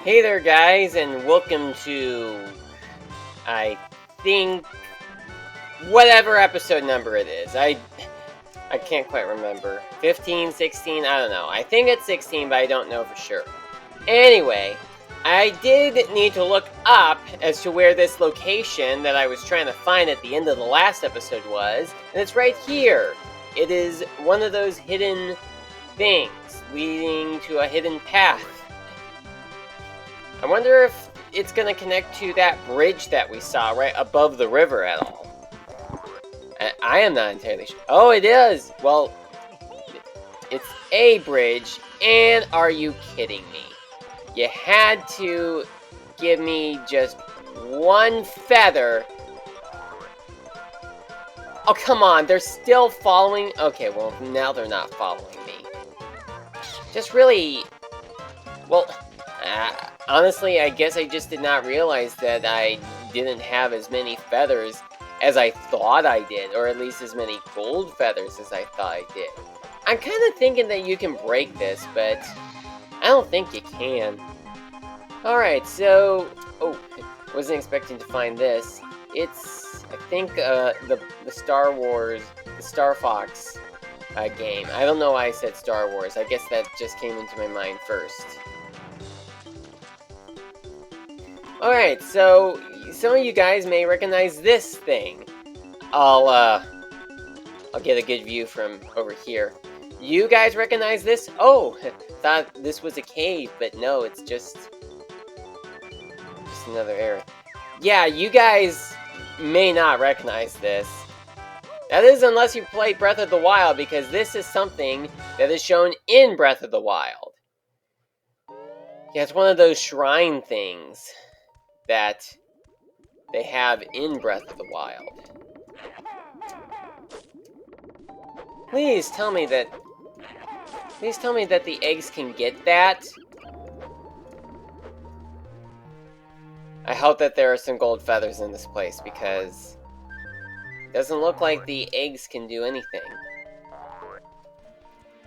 Hey there, guys, and welcome to, I think, whatever episode number it is. I can't quite remember. 15, 16, I don't know. I think it's 16, but I don't know for sure. Anyway, I did need to look up as to where this location that I was trying to find at the end of the last episode was, and it's right here. It is one of those hidden things leading to a hidden path. I wonder if it's going to connect to that bridge that we saw right above the river at all. I am not entirely sure. Oh, it is! Well, it's a bridge, and are you kidding me? You had to give me just one feather. Oh, come on, they're still following? Okay, well, now they're not following me. Just really... Well... honestly, I guess I just did not realize that I didn't have as many feathers as I thought I did, or at least as many gold feathers as I thought I did. I'm kind of thinking that you can break this, but I don't think you can. Alright, so... Oh, wasn't expecting to find this. It's, I think, the Star Wars, the Star Fox game. I don't know why I said Star Wars. I guess that just came into my mind first. Alright, so some of you guys may recognize this thing. I'll get a good view from over here. You guys recognize this? Oh, thought this was a cave, but no, it's just another area. Yeah, you guys may not recognize this. That is unless you play Breath of the Wild, because this is something that is shown in Breath of the Wild. Yeah, it's one of those shrine things that they have in Breath of the Wild. Please tell me that the eggs can get that. I hope that there are some gold feathers in this place, because it doesn't look like the eggs can do anything.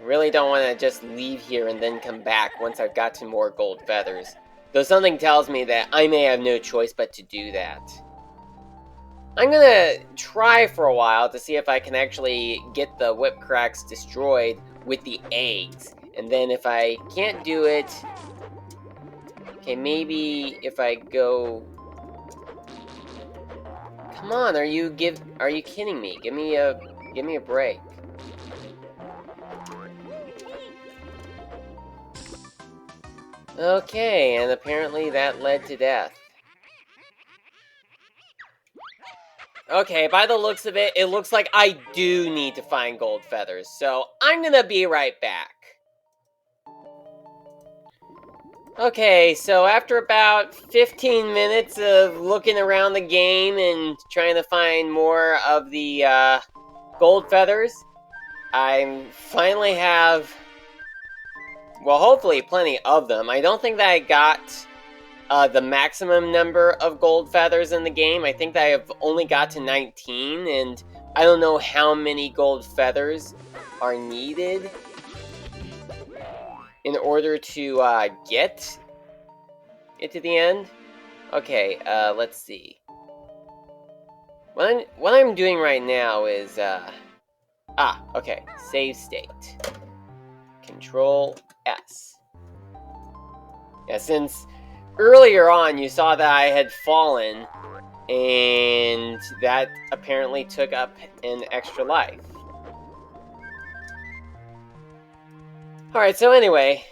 I really don't want to just leave here and then come back once I've got some more gold feathers. Though something tells me that I may have no choice but to do that. I'm gonna try for a while to see if I can actually get the whip cracks destroyed with the eggs. And then if I can't do it... Okay, maybe if I go... Come on, are you kidding me? Give me a break. Okay, and apparently that led to death. Okay, by the looks of it, it looks like I do need to find gold feathers, so I'm gonna be right back. Okay, so after about 15 minutes of looking around the game and trying to find more of the gold feathers, I finally have, well, hopefully plenty of them. I don't think that I got the maximum number of gold feathers in the game. I think that I have only got to 19, and I don't know how many gold feathers are needed in order to get it to the end. Okay, let's see. What I'm doing right now is, okay, save state. Control S. Yeah, since earlier on you saw that I had fallen, and that apparently took up an extra life. Alright, so anyway,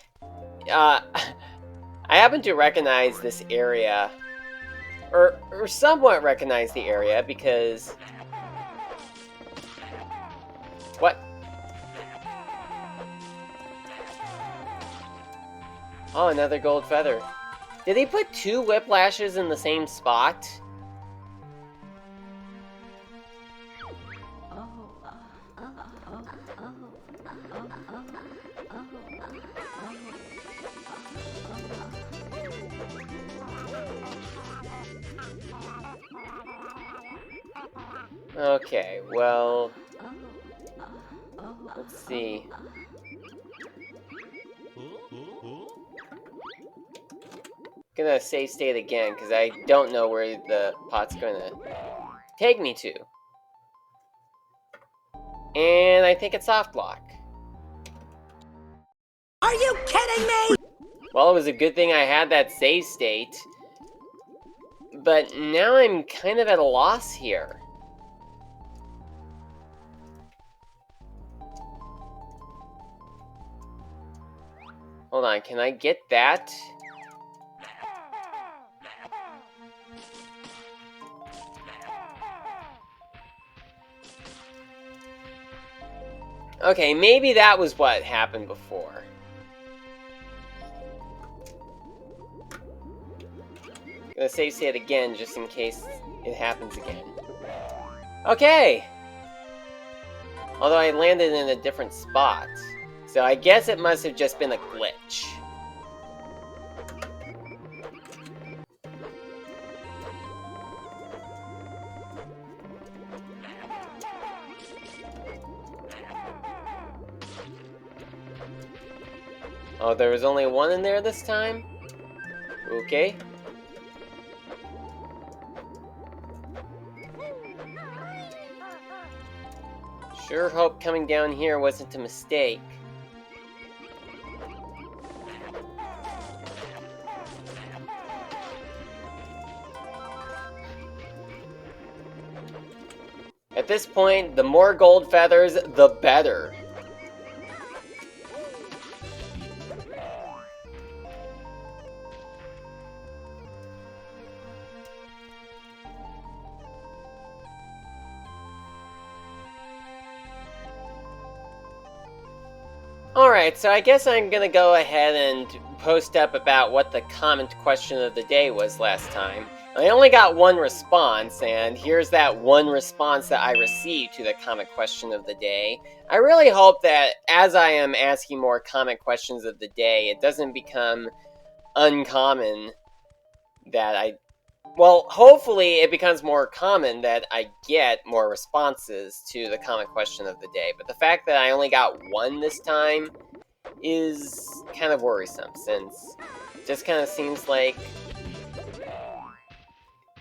I happen to recognize this area, or somewhat recognize the area, because... What? Oh, another gold feather. Did he put 2 whiplashes in the same spot? Okay, well... Let's see. gonna save state again, because I don't know where the pot's gonna take me to. And I think it's soft lock. Are you kidding me? Well, it was a good thing I had that save state. But now I'm kind of at a loss here. Hold on, can I get that? Okay, maybe that was what happened before. I'm gonna save state again just in case it happens again. Okay! Although I landed in a different spot. So I guess it must have just been a glitch. Oh, there was only one in there this time? Okay. Sure hope coming down here wasn't a mistake. At this point, the more gold feathers, the better. Alright, so I guess I'm gonna go ahead and post up about what the comment question of the day was last time. I only got one response, and here's that one response that I received to the comment question of the day. I really hope that as I am asking more comment questions of the day, it doesn't become uncommon that well, hopefully it becomes more common that I get more responses to the comment question of the day. But the fact that I only got one this time is kind of worrisome, since it just kind of seems like...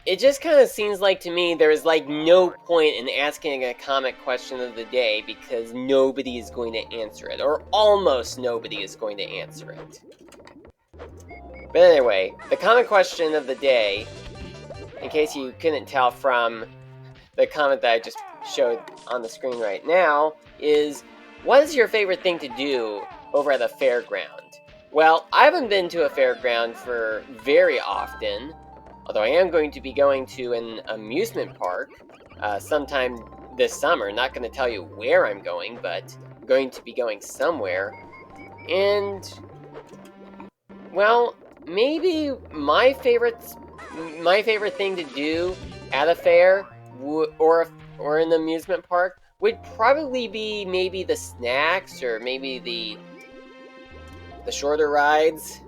It just kind of seems like to me there is like no point in asking a comment question of the day because nobody is going to answer it, or almost nobody is going to answer it. But anyway, the comment question of the day, in case you couldn't tell from the comment that I just showed on the screen right now, is what is your favorite thing to do over at a fairground? Well, I haven't been to a fairground for very often, although I am going to be going to an amusement park sometime this summer. Not going to tell you where I'm going, but I'm going to be going somewhere. And, well, maybe my favorite thing to do at a fair or an amusement park would probably be maybe the snacks or maybe the shorter rides.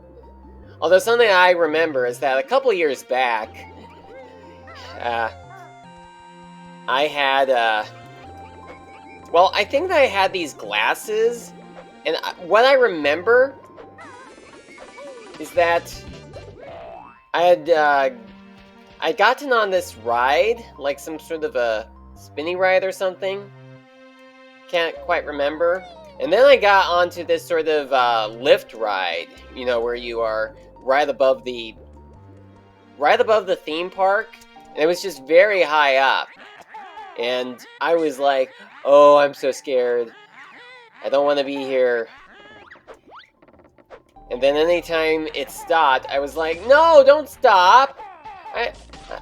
Although something I remember is that a couple years back, I had, well, I think that I had these glasses, and what I remember is that I'd gotten on this ride, like some sort of a spinny ride or something. Can't quite remember. And then I got onto this sort of lift ride, you know, where you are right above the theme park, and it was just very high up. And I was like, oh, I'm so scared. I don't want to be here. And then anytime it stopped, I was like, no, don't stop! I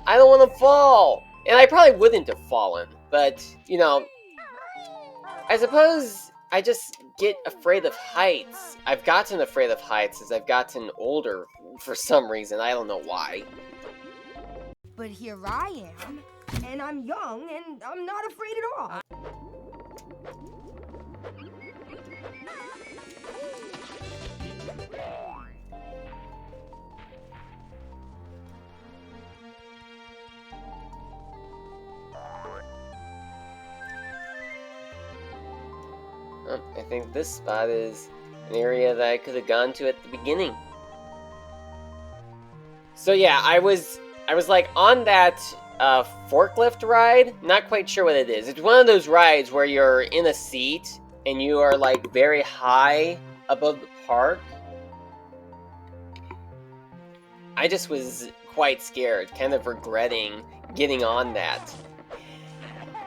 don't want to fall! And I probably wouldn't have fallen, but, you know, I suppose I just get afraid of heights. I've gotten afraid of heights as I've gotten older for some reason. I don't know why. But here I am, and I'm young, and I'm not afraid at all. I think this spot is an area that I could have gone to at the beginning. So yeah, I was like on that forklift ride. Not quite sure what it is. It's one of those rides where you're in a seat and you are like very high above the park. I just was quite scared, kind of regretting getting on that.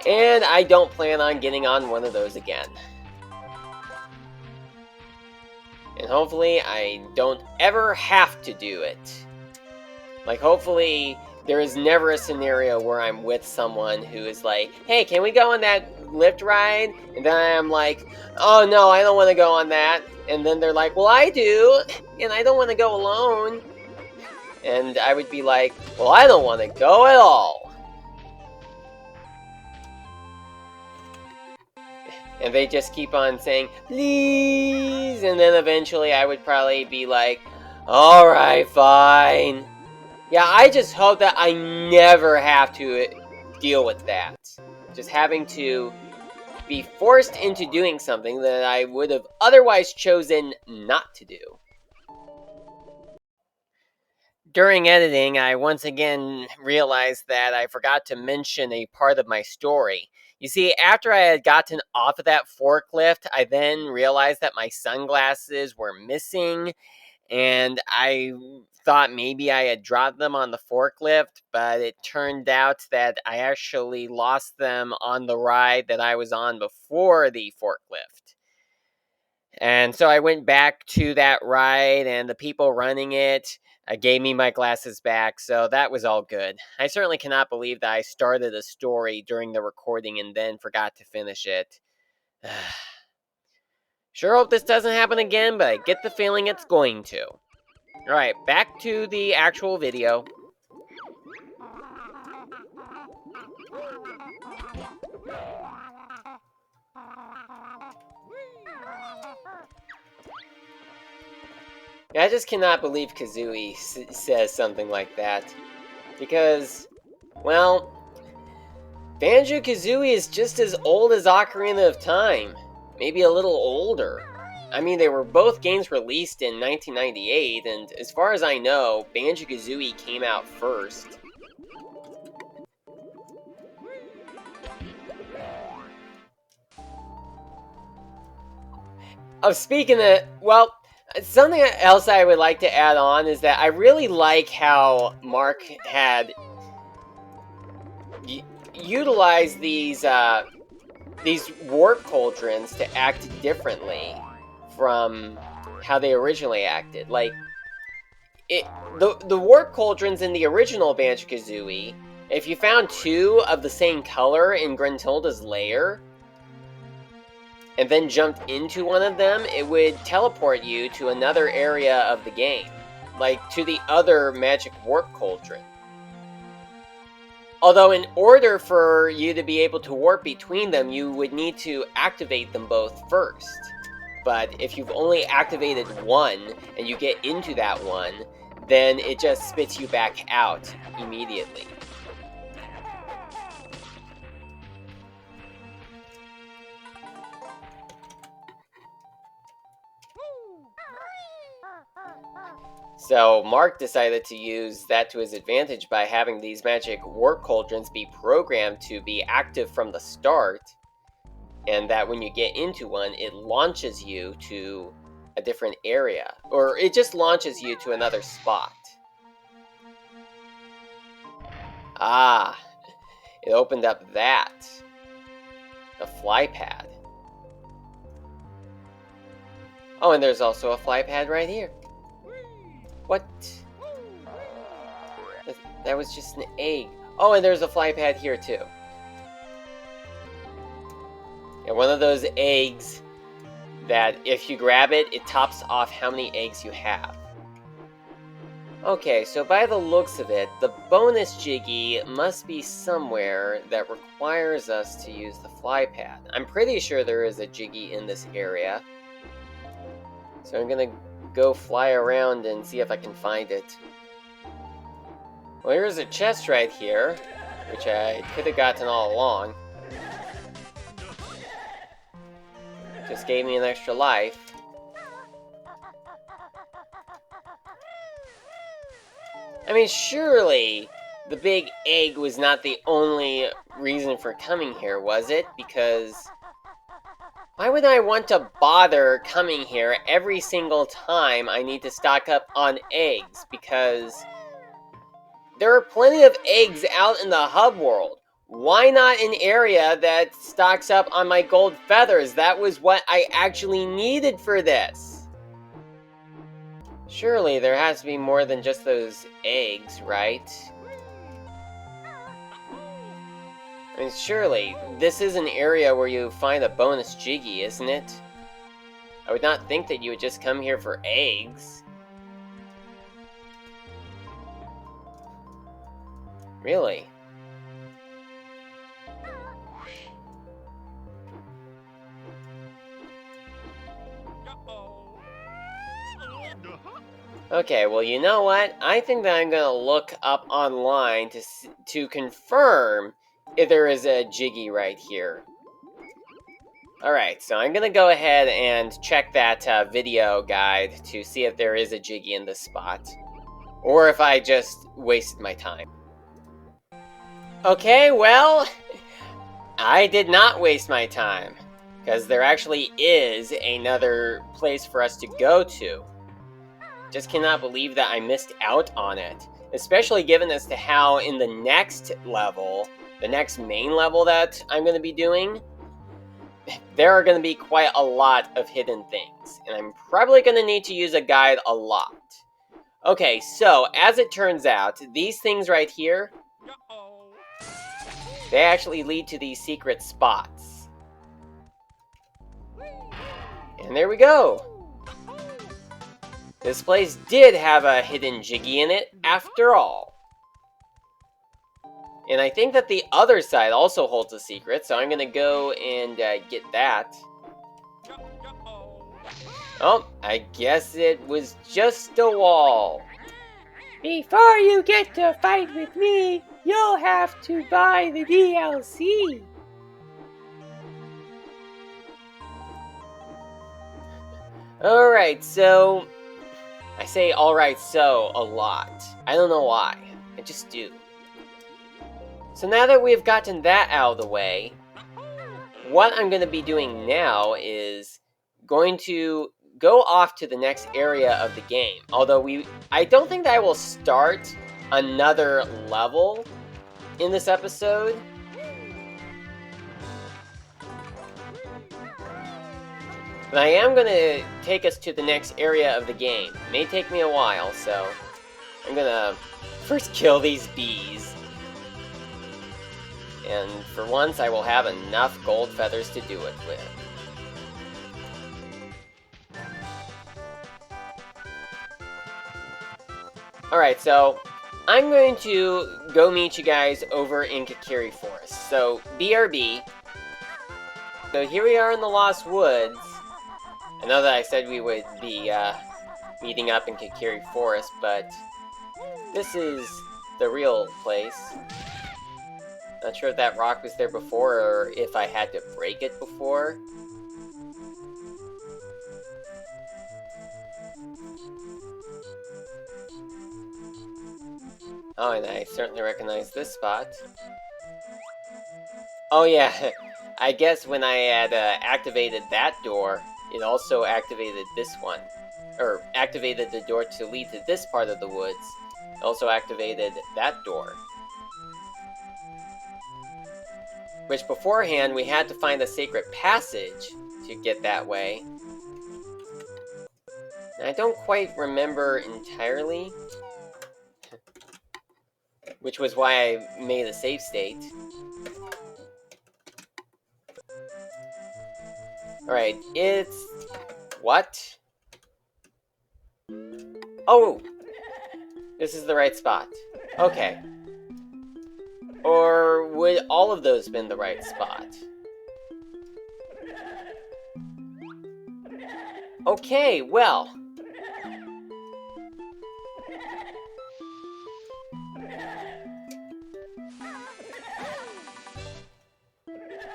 And I don't plan on getting on one of those again. And hopefully I don't ever have to do it. Like, hopefully there is never a scenario where I'm with someone who is like, hey, can we go on that lift ride? And then I'm like, oh no, I don't want to go on that. And then they're like, well, I do, and I don't want to go alone. And I would be like, well, I don't want to go at all. And they just keep on saying, please. And then eventually I would probably be like, alright, fine. Yeah, I just hope that I never have to deal with that. Just having to be forced into doing something that I would have otherwise chosen not to do. During editing, I once again realized that I forgot to mention a part of my story. You see, after I had gotten off of that forklift, I then realized that my sunglasses were missing, and I thought maybe I had dropped them on the forklift, but it turned out that I actually lost them on the ride that I was on before the forklift. And so I went back to that ride, and the people running it gave me my glasses back, so that was all good. I certainly cannot believe that I started a story during the recording and then forgot to finish it. Sure hope this doesn't happen again, but I get the feeling it's going to. Alright, back to the actual video. I just cannot believe Kazooie says something like that. Because, well, Banjo-Kazooie is just as old as Ocarina of Time. Maybe a little older. I mean, they were both games released in 1998, and as far as I know, Banjo-Kazooie came out first. Oh, speaking of, well, something else I would like to add on is that I really like how Mark had utilized these warp cauldrons to act differently from how they originally acted. Like, the warp cauldrons in the original Banjo-Kazooie, if you found two of the same color in Gruntilda's lair, and then jumped into one of them, it would teleport you to another area of the game. Like, to the other magic warp cauldron. Although in order for you to be able to warp between them, you would need to activate them both first. But if you've only activated one, and you get into that one, then it just spits you back out immediately. So Mark decided to use that to his advantage by having these magic warp cauldrons be programmed to be active from the start, and that when you get into one, it launches you to a different area, or it just launches you to another spot. Ah, it opened up that. The fly pad. Oh, and there's also a fly pad right here. What? That was just an egg. Oh, and there's a fly pad here too. And one of those eggs that if you grab it, it tops off how many eggs you have. Okay, so by the looks of it, the bonus Jiggy must be somewhere that requires us to use the fly pad. I'm pretty sure there is a Jiggy in this area. So I'm gonna go fly around and see if I can find it. Well, here's a chest right here, which I could have gotten all along. Just gave me an extra life. I mean, surely the big egg was not the only reason for coming here, was it? Because why would I want to bother coming here every single time I need to stock up on eggs? Because there are plenty of eggs out in the hub world. Why not an area that stocks up on my gold feathers? That was what I actually needed for this. Surely there has to be more than just those eggs, right? I mean, surely this is an area where you find a bonus Jiggy, isn't it? I would not think that you would just come here for eggs. Really? Okay, well, you know what? I think that I'm gonna look up online to confirm if there is a Jiggy right here. Alright, so I'm gonna go ahead and check that video guide to see if there is a Jiggy in this spot. Or if I just wasted my time. Okay, well, I did not waste my time. Because there actually is another place for us to go to. Just cannot believe that I missed out on it. Especially given as to how in the next level, the next main level that I'm going to be doing, there are going to be quite a lot of hidden things. And I'm probably going to need to use a guide a lot. Okay, so as it turns out, these things right here, they actually lead to these secret spots. And there we go. This place did have a hidden Jiggy in it, after all. And I think that the other side also holds a secret, so I'm gonna go and get that. Oh, I guess it was just a wall. Before you get to fight with me, you'll have to buy the DLC. Alright, so I say alright so a lot. I don't know why. I just do. So now that we've gotten that out of the way, what I'm going to be doing now is going to go off to the next area of the game. Although I don't think that I will start another level in this episode. But I am going to take us to the next area of the game. It may take me a while, so I'm going to first kill these bees. And for once, I will have enough gold feathers to do it with. Alright, so I'm going to go meet you guys over in Kakiri Forest. So, BRB. So here we are in the Lost Woods. I know that I said we would be meeting up in Kakiri Forest, but this is the real place. Not sure if that rock was there before or if I had to break it before. Oh, and I certainly recognize this spot. Oh yeah, I guess when I had activated that door, it also activated this one. Or activated the door to lead to this part of the woods. It also activated that door. Which beforehand, we had to find a sacred passage to get that way. And I don't quite remember entirely. Which was why I made a save state. Alright, it's... What? Oh! This is the right spot. Okay. Or would all of those been the right spot? Okay, well.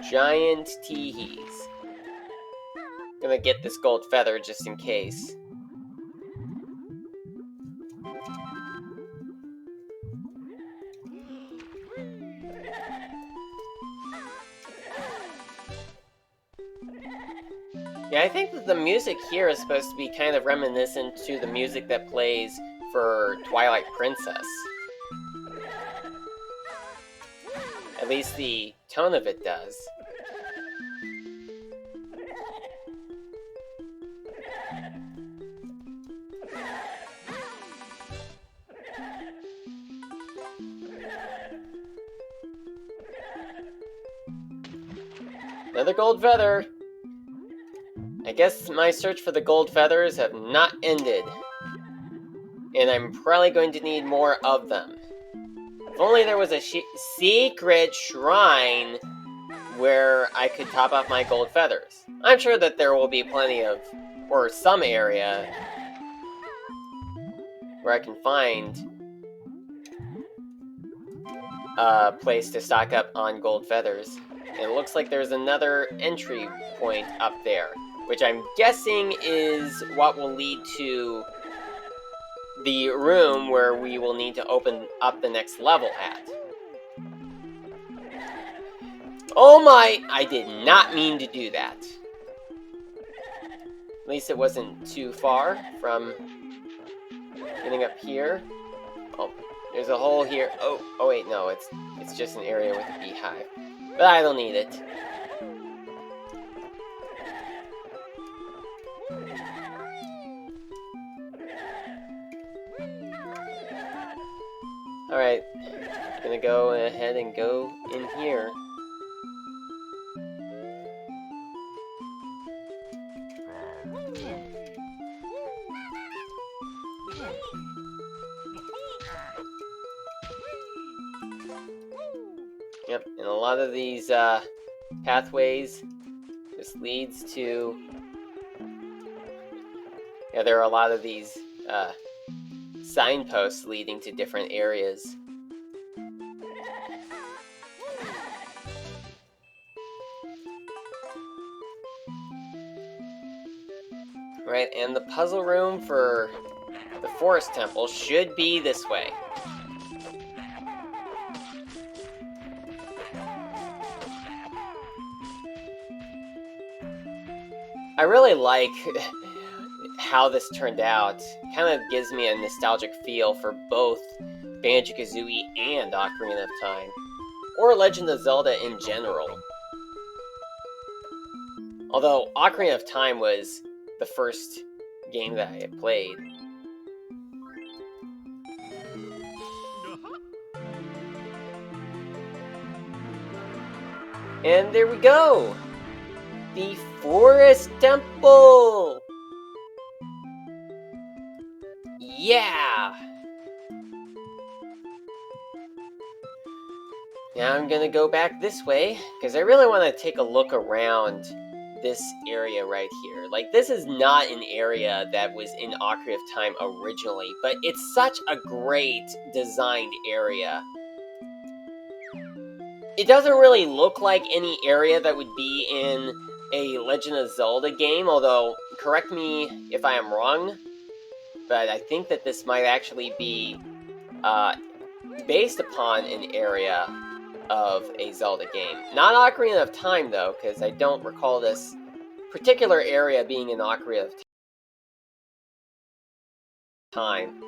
Giant teehees. Gonna get this gold feather just in case. Yeah, I think that the music here is supposed to be kind of reminiscent to the music that plays for Twilight Princess. At least the tone of it does. Another gold feather! I guess my search for the gold feathers have not ended. And I'm probably going to need more of them. If only there was a secret shrine where I could top off my gold feathers. I'm sure that there will be plenty of, or some area, where I can find a place to stock up on gold feathers. And it looks like there's another entry point up there, which I'm guessing is what will lead to the room where we will need to open up the next level at. Oh my! I did not mean to do that. At least it wasn't too far from getting up here. Oh, there's a hole here. Oh wait, no, it's just an area with a beehive. But I don't need it. Alright, gonna go ahead and go in here. Yep, and a lot of these pathways just leads to... Yeah, there are a lot of these signposts leading to different areas. Right, and the puzzle room for the Forest Temple should be this way. I really like how this turned out. It kind of gives me a nostalgic feel for both Banjo-Kazooie and Ocarina of Time, or Legend of Zelda in general. Although Ocarina of Time was the first game that I had played. And there we go! The Forest Temple! Yeah! Now I'm gonna go back this way, because I really want to take a look around this area right here. Like, this is not an area that was in Ocarina of Time originally, but it's such a great designed area. It doesn't really look like any area that would be in a Legend of Zelda game, although, correct me if I am wrong, but I think that this might actually be based upon an area of a Zelda game. Not Ocarina of Time, though, because I don't recall this particular area being in Ocarina of Time.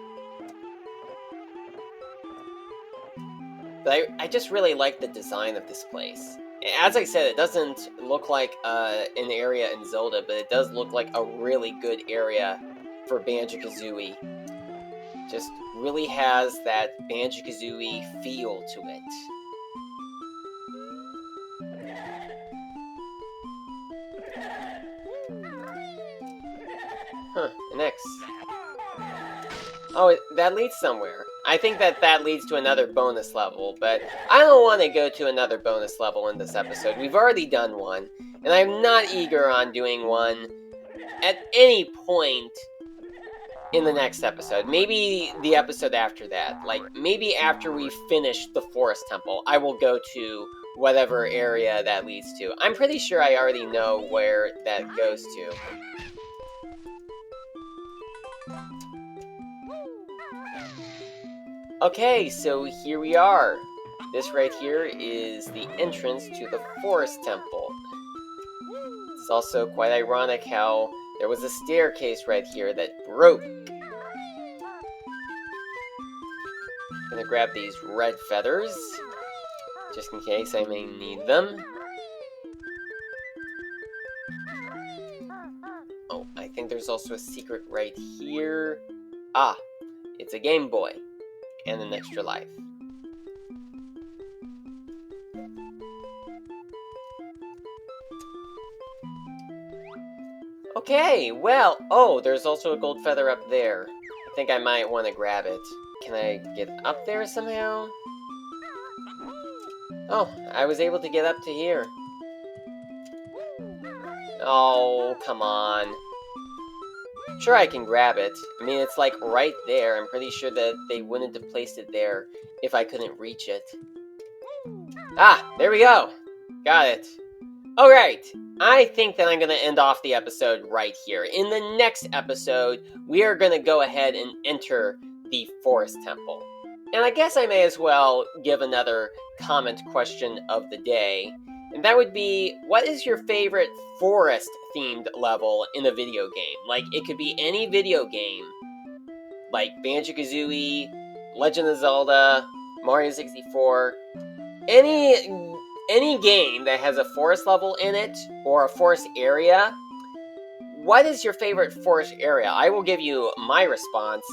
But I just really like the design of this place. As I said, it doesn't look like an area in Zelda, but it does look like a really good area for Banjo-Kazooie. Just really has that Banjo-Kazooie feel to it. Huh, an X. Oh, that leads somewhere. I think that leads to another bonus level, but I don't want to go to another bonus level in this episode. We've already done one, and I'm not eager on doing one at any point in the next episode. Maybe the episode after that. Like, maybe after we finish the Forest Temple, I will go to whatever area that leads to. I'm pretty sure I already know where that goes to. Okay, so here we are. This right here is the entrance to the Forest Temple. It's also quite ironic how there was a staircase right here that broke. I'm gonna grab these red feathers, just in case I may need them. Oh, I think there's also a secret right here. Ah, it's a Game Boy and an extra life. Okay, well, oh, there's also a gold feather up there. I think I might want to grab it. Can I get up there somehow? Oh, I was able to get up to here. Oh, come on. Sure, I can grab it. I mean, it's like right there. I'm pretty sure that they wouldn't have placed it there if I couldn't reach it. Ah, there we go. Got it. Alright, I think that I'm going to end off the episode right here. In the next episode, we are going to go ahead and enter the Forest Temple. And I guess I may as well give another comment question of the day. And that would be, what is your favorite forest-themed level in a video game? Like, it could be any video game. Like Banjo-Kazooie, Legend of Zelda, Mario 64. Any game that has a forest level in it, or a forest area. What is your favorite forest area? I will give you my response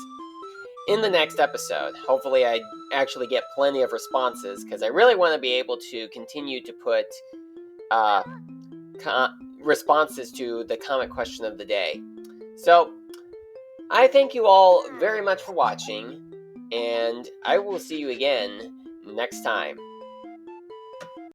in the next episode. Hopefully I actually get plenty of responses, because I really want to be able to continue to put responses to the comment question of the day. So, I thank you all very much for watching, and I will see you again next time.